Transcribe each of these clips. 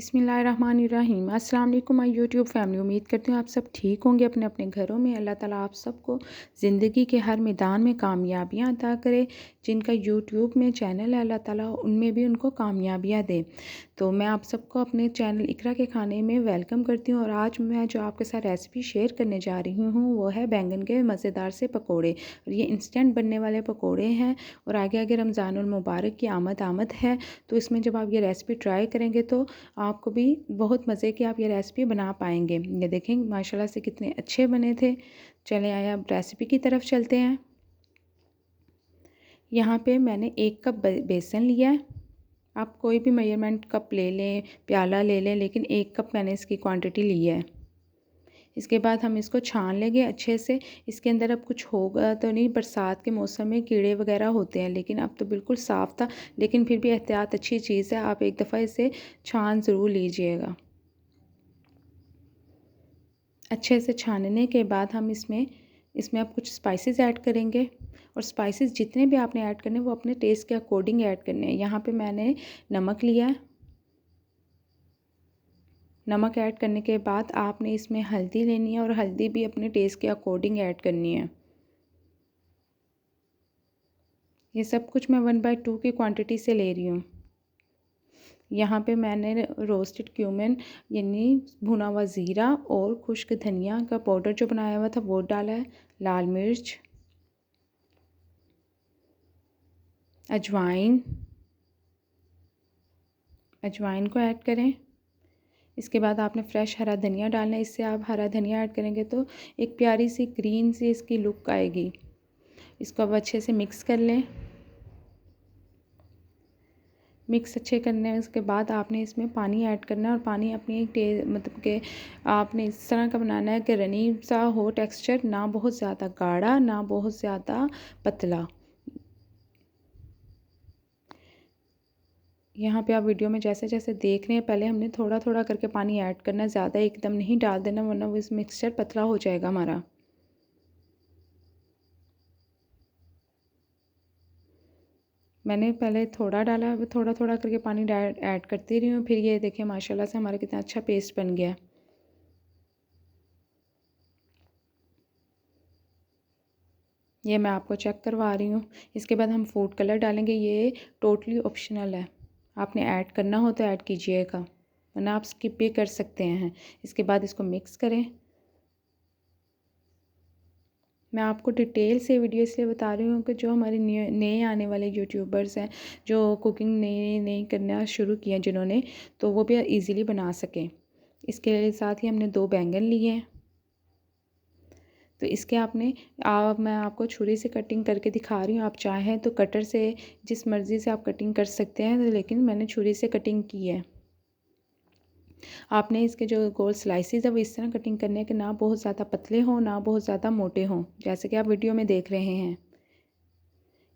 बिस्मिल्लाहिर्रहमानिर्रहीम। अस्सलाम वालेकुम माय यूट्यूब फैमिली। उम्मीद करती हूँ आप सब ठीक होंगे अपने अपने घरों में। अल्लाह ताला आप सबको ज़िंदगी के हर मैदान में कामयाबियाँ अता करे। जिनका यूट्यूब में चैनल है अल्लाह ताला उनमें भी उनको कामयाबियाँ दे। तो मैं आप सबको अपने चैनल इकरा के खाने में वेलकम करती हूँ। और आज मैं जो आपके साथ रेसिपी शेयर करने जा रही हूँ वो है बैंगन के मज़ेदार से पकौड़े। और ये इंस्टेंट बनने वाले पकौड़े हैं। और आगे आगे रमज़ानुल मुबारक की आमद आमद है, तो इसमें जब आप ये रेसिपी ट्राई करेंगे तो आपको भी बहुत मज़े की आप ये रेसिपी बना पाएंगे। ये देखें माशाल्लाह से कितने अच्छे बने थे। चलें आइए अब रेसिपी की तरफ चलते हैं। यहाँ पे मैंने 1 कप बेसन लिया है। आप कोई भी मेजरमेंट कप ले लें, प्याला ले लें, लेकिन 1 कप मैंने इसकी क्वांटिटी ली है। इसके बाद हम इसको छान लेंगे अच्छे से। इसके अंदर अब कुछ होगा तो नहीं, बरसात के मौसम में कीड़े वगैरह होते हैं, लेकिन अब तो बिल्कुल साफ़ था। लेकिन फिर भी एहतियात अच्छी चीज़ है, आप एक दफ़ा इसे छान ज़रूर लीजिएगा। अच्छे से छानने के बाद हम इसमें अब कुछ स्पाइसेस ऐड करेंगे। और स्पाइसेस जितने भी आपने ऐड करने वो अपने टेस्ट के अकॉर्डिंग ऐड करने हैं। यहाँ पे मैंने नमक लिया है। नमक ऐड करने के बाद आपने इसमें हल्दी लेनी है और हल्दी भी अपने टेस्ट के अकॉर्डिंग ऐड करनी है। ये सब कुछ मैं 1/2 की क्वांटिटी से ले रही हूँ। यहाँ पे मैंने रोस्टेड क्यूमिन यानी भुना हुआ ज़ीरा और खुश्क धनिया का पाउडर जो बनाया हुआ था वो डाला है। लाल मिर्च, अजवाइन को ऐड करें। इसके बाद आपने फ्रेश हरा धनिया डालना है। इससे आप हरा धनिया ऐड करेंगे तो एक प्यारी सी ग्रीन सी इसकी लुक आएगी। इसको अब अच्छे से मिक्स कर लें। मिक्स अच्छे करने उसके बाद आपने इसमें पानी ऐड करना है। और पानी अपनी मतलब कि आपने इस तरह का बनाना है कि रनी सा हो टेक्सचर, ना बहुत ज़्यादा गाढ़ा ना बहुत ज़्यादा पतला। यहाँ पे आप वीडियो में जैसे जैसे देख रहे हैं, पहले हमने थोड़ा थोड़ा करके पानी ऐड करना है, ज़्यादा एकदम नहीं डाल देना वरना वो इस मिक्सचर पतला हो जाएगा हमारा। मैंने पहले थोड़ा डाला, अब थोड़ा थोड़ा करके पानी ऐड करती रही हूँ। फिर ये देखिए माशाल्लाह से हमारा कितना अच्छा पेस्ट बन गया। ये मैं आपको चेक करवा रही हूँ। इसके बाद हम फूड कलर डालेंगे। ये टोटली ऑप्शनल है, आपने ऐड करना हो तो ऐड कीजिएगा वरना आप स्किप भी कर सकते हैं। इसके बाद इसको मिक्स करें। मैं आपको डिटेल से वीडियो इसलिए बता रही हूँ कि जो हमारे नए आने वाले यूट्यूबर्स हैं, जो कुकिंग नई नई करना शुरू किया जिन्होंने, तो वो भी इजीली बना सकें। इसके साथ ही हमने 2 बैंगन लिए हैं। तो इसके आपने मैं आपको छुरी से कटिंग करके दिखा रही हूँ। आप चाहें तो कटर से जिस मर्ज़ी से आप कटिंग कर सकते हैं, लेकिन मैंने छुरी से कटिंग की है। आपने इसके जो गोल स्लाइसेस है वो इस तरह कटिंग करने के ना बहुत ज़्यादा पतले हों ना बहुत ज़्यादा मोटे हों, जैसे कि आप वीडियो में देख रहे हैं।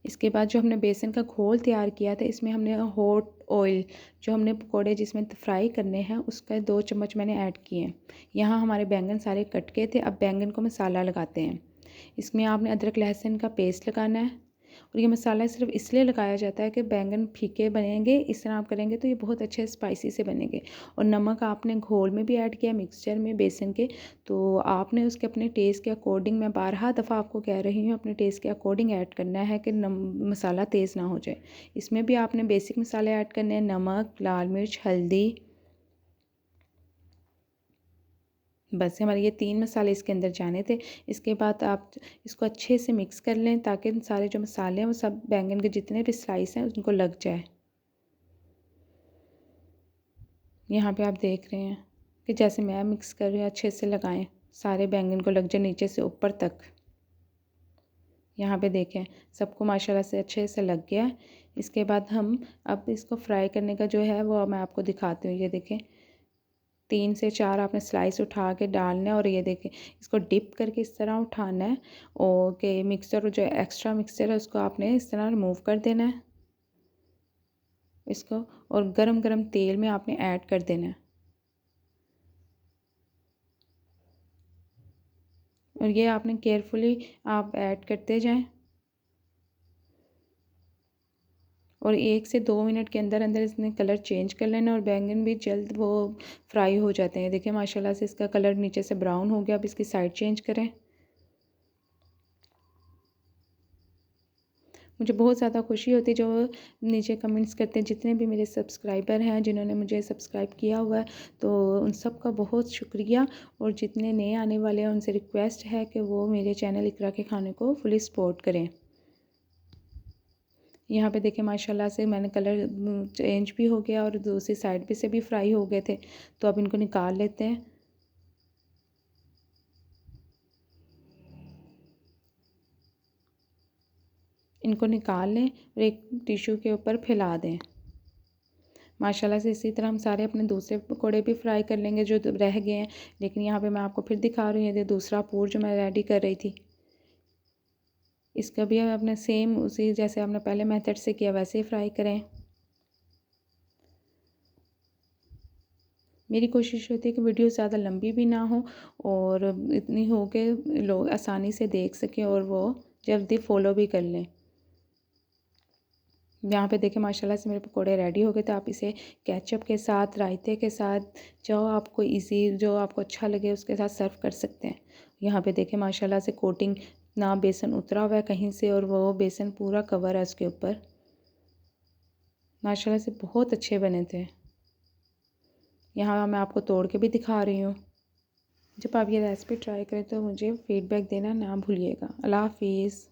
इसके बाद जो हमने बेसन का घोल तैयार किया था, इसमें हमने हॉट ऑयल जो हमने पकौड़े जिसमें फ्राई करने हैं उसका 2 चम्मच मैंने ऐड किए। यहाँ हमारे बैंगन सारे कट के थे। अब बैंगन को मसाला लगाते हैं। इसमें आपने अदरक लहसुन का पेस्ट लगाना है। और ये मसाला सिर्फ इसलिए लगाया जाता है कि बैंगन फीके बनेंगे। इस तरह आप करेंगे तो ये बहुत अच्छे स्पाइसी से बनेंगे। और नमक आपने घोल में भी ऐड किया मिक्सचर में बेसन के, तो आपने उसके अपने टेस्ट के अकॉर्डिंग, मैं बारहा दफ़ा आपको कह रही हूँ, अपने टेस्ट के अकॉर्डिंग ऐड करना है कि मसाला तेज़ ना हो जाए। इसमें भी आपने बेसिक मसाले ऐड करने हैं, नमक, लाल मिर्च, हल्दी। बस हमारे ये 3 मसाले इसके अंदर जाने थे। इसके बाद आप इसको अच्छे से मिक्स कर लें ताकि सारे जो मसाले हैं वो सब बैंगन के जितने भी स्लाइस हैं उनको लग जाए। यहाँ पे आप देख रहे हैं कि जैसे मैं मिक्स कर रही हूँ अच्छे से लगाएं, सारे बैंगन को लग जाए नीचे से ऊपर तक। यहाँ पे देखें सबको माशाल्लाह से अच्छे से लग गया है। इसके बाद हम अब इसको फ्राई करने का जो है वो मैं आपको दिखाती हूँ। ये देखें 3 से 4 आपने स्लाइस उठा के डालना है। और ये देखें इसको डिप करके इस तरह उठाना है और के मिक्सचर जो एक्स्ट्रा मिक्सचर है उसको आपने इस तरह रिमूव कर देना है इसको। और गरम गरम तेल में आपने ऐड कर देना है। और ये आपने केयरफुली आप ऐड करते जाएं। और 1 से 2 मिनट के अंदर अंदर इसने कलर चेंज कर लेना और बैंगन भी जल्द वो फ्राई हो जाते हैं। देखिए माशाल्लाह से इसका कलर नीचे से ब्राउन हो गया। अब इसकी साइड चेंज करें। मुझे बहुत ज़्यादा खुशी होती है जो नीचे कमेंट्स करते हैं, जितने भी मेरे सब्सक्राइबर हैं जिन्होंने मुझे सब्सक्राइब किया हुआ है, तो उन सब का बहुत शुक्रिया। और जितने नए आने वाले हैं उनसे रिक्वेस्ट है कि वो मेरे चैनल इकरा के खाने को फुली सपोर्ट करें। यहाँ पे देखिए माशाल्लाह से मैंने कलर चेंज भी हो गया और दूसरी साइड भी से भी फ्राई हो गए थे। तो अब इनको निकाल लेते हैं। इनको निकाल लें और एक टिश्यू के ऊपर फैला दें। माशाल्लाह से इसी तरह हम सारे अपने दूसरे पकौड़े भी फ्राई कर लेंगे जो रह गए हैं। लेकिन यहाँ पे मैं आपको फिर दिखा रही हूँ, ये दूसरा पूर जो मैं रेडी कर रही थी। इसका भी अपने सेम उसी जैसे आपने पहले मेथड से किया वैसे ही फ्राई करें। मेरी कोशिश होती है कि वीडियो ज़्यादा लंबी भी ना हो और इतनी हो कि लोग आसानी से देख सकें और वो जल्दी फॉलो भी कर लें। यहाँ पे देखें माशाल्लाह से मेरे पकोड़े रेडी हो गए। तो आप इसे केचप के साथ, रायते के साथ, जो आपको इजी, जो आपको अच्छा लगे उसके साथ सर्व कर सकते हैं। यहाँ पे देखें माशाल्लाह से कोटिंग ना बेसन उतरा हुआ है कहीं से और वो बेसन पूरा कवर है उसके ऊपर। माशाल्लाह से बहुत अच्छे बने थे। यहाँ मैं आपको तोड़ के भी दिखा रही हूँ। जब आप ये रेसिपी ट्राई करें तो मुझे फ़ीडबैक देना ना भूलिएगा। अल्लाह हाफ़िज़।